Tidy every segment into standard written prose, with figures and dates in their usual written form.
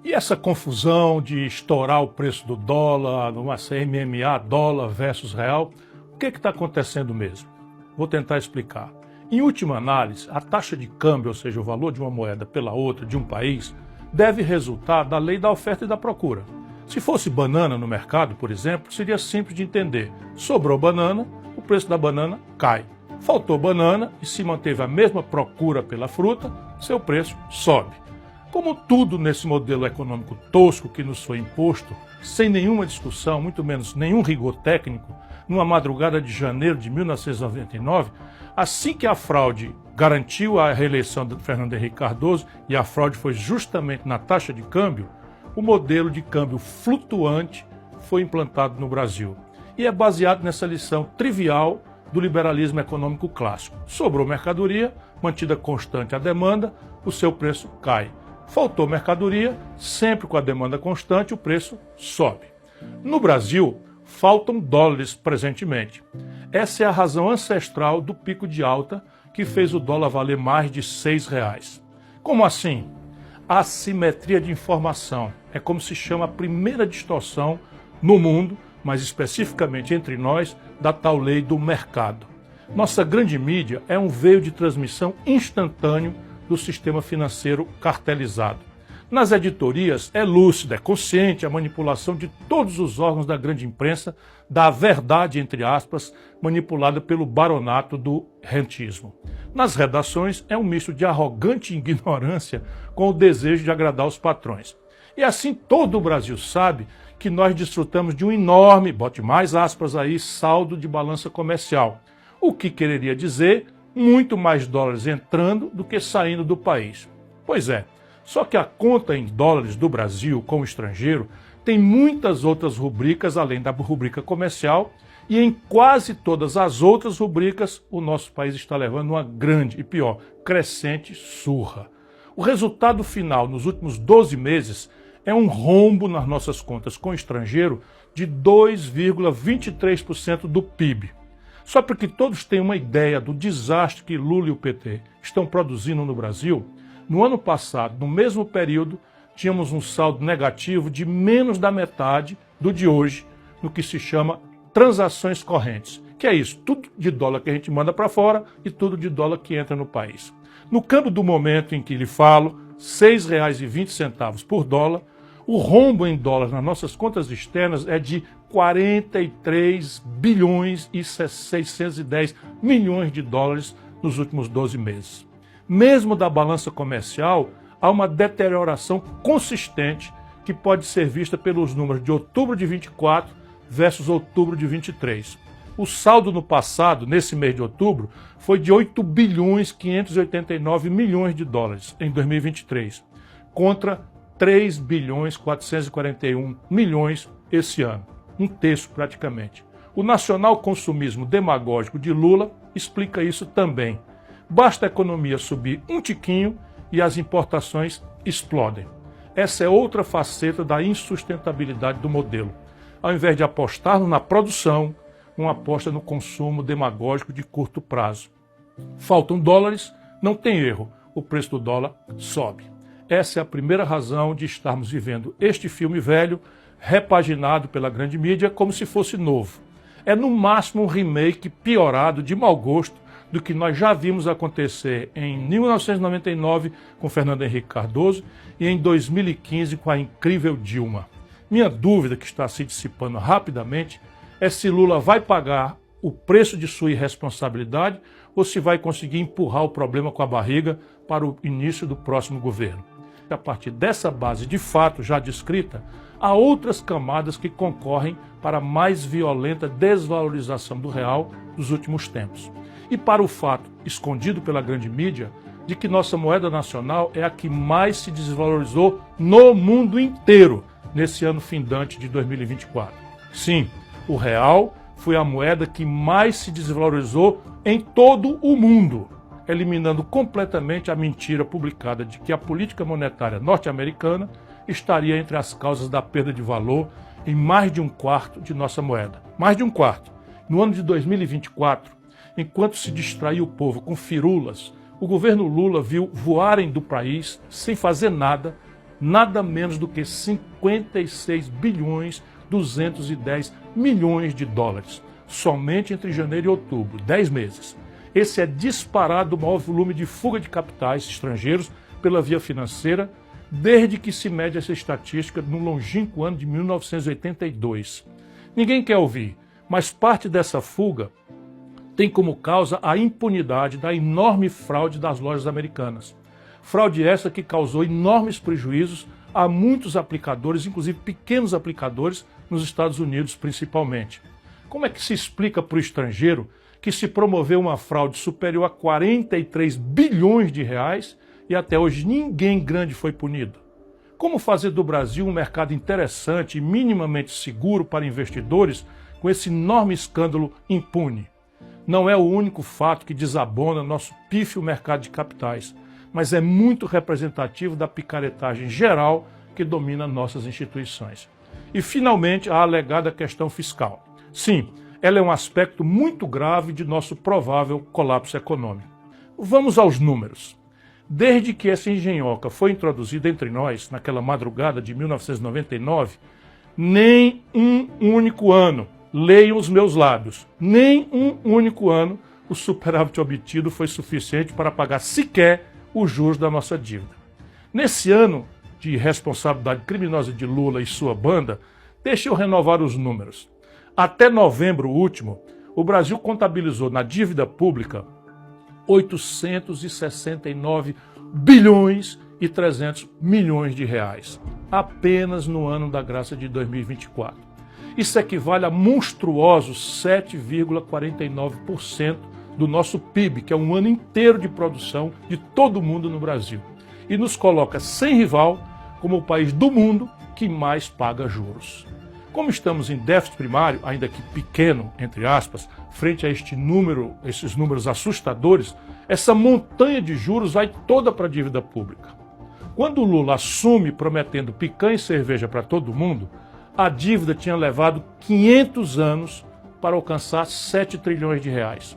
E essa confusão de estourar o preço do dólar, numa MMA, dólar versus real, o que está acontecendo mesmo? Vou tentar explicar. Em última análise, a taxa de câmbio, ou seja, o valor de uma moeda pela outra de um país, deve resultar da lei da oferta e da procura. Se fosse banana no mercado, por exemplo, seria simples de entender. Sobrou banana, o preço da banana cai. Faltou banana e se manteve a mesma procura pela fruta, seu preço sobe. Como tudo nesse modelo econômico tosco que nos foi imposto, sem nenhuma discussão, muito menos nenhum rigor técnico, numa madrugada de janeiro de 1999, assim que a fraude garantiu a reeleição de Fernando Henrique Cardoso, e a fraude foi justamente na taxa de câmbio, o modelo de câmbio flutuante foi implantado no Brasil. E é baseado nessa lição trivial do liberalismo econômico clássico. Sobrou mercadoria, mantida constante a demanda, o seu preço cai. Faltou mercadoria, sempre com a demanda constante, o preço sobe. No Brasil, faltam dólares presentemente. Essa é a razão ancestral do pico de alta que fez o dólar valer mais de R$6. Como assim? Assimetria de informação. É como se chama a primeira distorção no mundo, mas especificamente entre nós, da tal lei do mercado. Nossa grande mídia é um veio de transmissão instantâneo do sistema financeiro cartelizado. Nas editorias é lúcida, é consciente a manipulação de todos os órgãos da grande imprensa da verdade, entre aspas, manipulada pelo baronato do rentismo. Nas redações é um misto de arrogante ignorância com o desejo de agradar os patrões. E assim todo o Brasil sabe que nós desfrutamos de um enorme, bote mais aspas aí, saldo de balança comercial. O que quereria dizer muito mais dólares entrando do que saindo do país. Pois é, só que a conta em dólares do Brasil com o estrangeiro tem muitas outras rubricas além da rubrica comercial e em quase todas as outras rubricas o nosso país está levando uma grande e pior, crescente surra. O resultado final nos últimos 12 meses é um rombo nas nossas contas com o estrangeiro de 2,23% do PIB. Só para que todos tenham uma ideia do desastre que Lula e o PT estão produzindo no Brasil, no ano passado, no mesmo período, tínhamos um saldo negativo de menos da metade do de hoje, no que se chama transações correntes, que é isso, tudo de dólar que a gente manda para fora e tudo de dólar que entra no país. No câmbio do momento em que lhe falo, R$ 6,20 por dólar, o rombo em dólares nas nossas contas externas é de 43 bilhões e 610 milhões de dólares nos últimos 12 meses. Mesmo da balança comercial, há uma deterioração consistente que pode ser vista pelos números de outubro de 24 versus outubro de 23. O saldo no passado, nesse mês de outubro, foi de 8 bilhões 589 milhões de dólares em 2023, contra 3 bilhões 441 milhões esse ano. Um terço praticamente. O nacional consumismo demagógico de Lula explica isso também. Basta a economia subir um tiquinho e as importações explodem. Essa é outra faceta da insustentabilidade do modelo. Ao invés de apostarmos na produção, uma aposta no consumo demagógico de curto prazo. Faltam dólares, não tem erro, o preço do dólar sobe. Essa é a primeira razão de estarmos vivendo este filme velho, repaginado pela grande mídia como se fosse novo. É no máximo um remake piorado de mau gosto do que nós já vimos acontecer em 1999 com Fernando Henrique Cardoso e em 2015 com a incrível Dilma. Minha dúvida, que está se dissipando rapidamente, é se Lula vai pagar o preço de sua irresponsabilidade ou se vai conseguir empurrar o problema com a barriga para o início do próximo governo. A partir dessa base de fato já descrita, há outras camadas que concorrem para a mais violenta desvalorização do real dos últimos tempos. E para o fato, escondido pela grande mídia, de que nossa moeda nacional é a que mais se desvalorizou no mundo inteiro nesse ano findante de 2024. Sim, o real foi a moeda que mais se desvalorizou em todo o mundo, eliminando completamente a mentira publicada de que a política monetária norte-americana estaria entre as causas da perda de valor em mais de um quarto de nossa moeda. Mais de um quarto. No ano de 2024, enquanto se distraiu o povo com firulas, o governo Lula viu voarem do país, sem fazer nada, nada menos do que 56 bilhões 210 milhões de dólares, somente entre janeiro e outubro, 10 meses. Esse é disparado o maior volume de fuga de capitais estrangeiros pela via financeira, desde que se mede essa estatística no longínquo ano de 1982. Ninguém quer ouvir, mas parte dessa fuga tem como causa a impunidade da enorme fraude das lojas americanas. Fraude essa que causou enormes prejuízos a muitos aplicadores, inclusive pequenos aplicadores, nos Estados Unidos principalmente. Como é que se explica para o estrangeiro que se promoveu uma fraude superior a 43 bilhões de reais e até hoje ninguém grande foi punido? Como fazer do Brasil um mercado interessante e minimamente seguro para investidores com esse enorme escândalo impune? Não é o único fato que desabona nosso pífio mercado de capitais, mas é muito representativo da picaretagem geral que domina nossas instituições. E, finalmente, a alegada questão fiscal. Sim, ela é um aspecto muito grave de nosso provável colapso econômico. Vamos aos números. Desde que essa engenhoca foi introduzida entre nós, naquela madrugada de 1999, nem um único ano, leiam os meus lábios, nem um único ano o superávit obtido foi suficiente para pagar sequer os juros da nossa dívida. Nesse ano de responsabilidade criminosa de Lula e sua banda, deixe eu renovar os números. Até novembro último, o Brasil contabilizou na dívida pública 869 bilhões e 300 milhões de reais, apenas no ano da graça de 2024. Isso equivale a monstruosos 7,49% do nosso PIB, que é um ano inteiro de produção de todo mundo no Brasil, e nos coloca sem rival como o país do mundo que mais paga juros. Como estamos em déficit primário, ainda que pequeno, entre aspas, frente a esses números assustadores, essa montanha de juros vai toda para a dívida pública. Quando o Lula assume prometendo picanha e cerveja para todo mundo, a dívida tinha levado 500 anos para alcançar 7 trilhões de reais.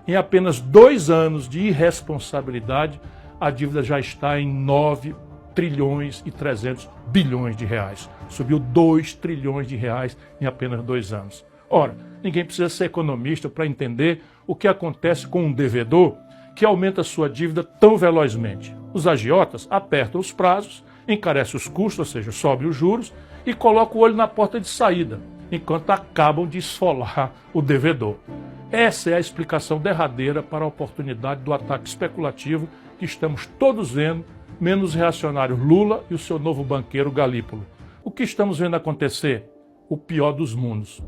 Em apenas 2 anos de irresponsabilidade, a dívida já está em 9 trilhões e 300 bilhões de reais. Subiu 2 trilhões de reais em apenas 2 anos. Ora, ninguém precisa ser economista para entender o que acontece com um devedor que aumenta sua dívida tão velozmente. Os agiotas apertam os prazos, encarecem os custos, ou seja, sobe os juros, e colocam o olho na porta de saída, enquanto acabam de esfolar o devedor. Essa é a explicação derradeira para a oportunidade do ataque especulativo que estamos todos vendo, menos os reacionários Lula e o seu novo banqueiro Galípolo. O que estamos vendo acontecer? O pior dos mundos.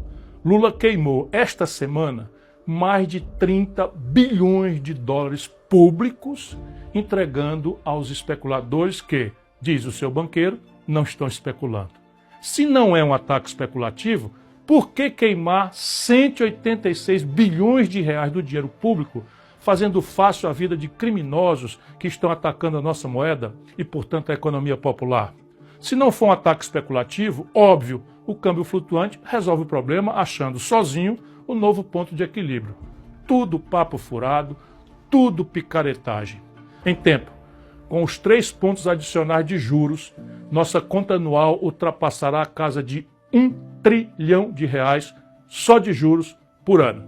Lula queimou esta semana mais de 30 bilhões de dólares públicos, entregando aos especuladores que, diz o seu banqueiro, não estão especulando. Se não é um ataque especulativo, por que queimar 186 bilhões de reais do dinheiro público, fazendo fácil a vida de criminosos que estão atacando a nossa moeda e, portanto, a economia popular? Se não for um ataque especulativo, óbvio, o câmbio flutuante resolve o problema achando sozinho o novo ponto de equilíbrio. Tudo papo furado, tudo picaretagem. Em tempo, com os 3 pontos adicionais de juros, nossa conta anual ultrapassará a casa de 1 trilhão de reais só de juros por ano.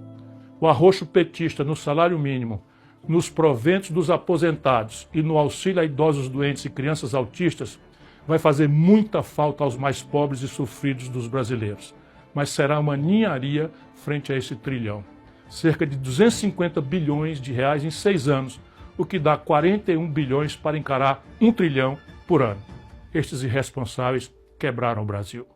O arroxo petista no salário mínimo, nos proventos dos aposentados e no auxílio a idosos doentes e crianças autistas vai fazer muita falta aos mais pobres e sofridos dos brasileiros. Mas será uma ninharia frente a esse trilhão. Cerca de 250 bilhões de reais em 6 anos, o que dá 41 bilhões para encarar 1 trilhão por ano. Estes irresponsáveis quebraram o Brasil.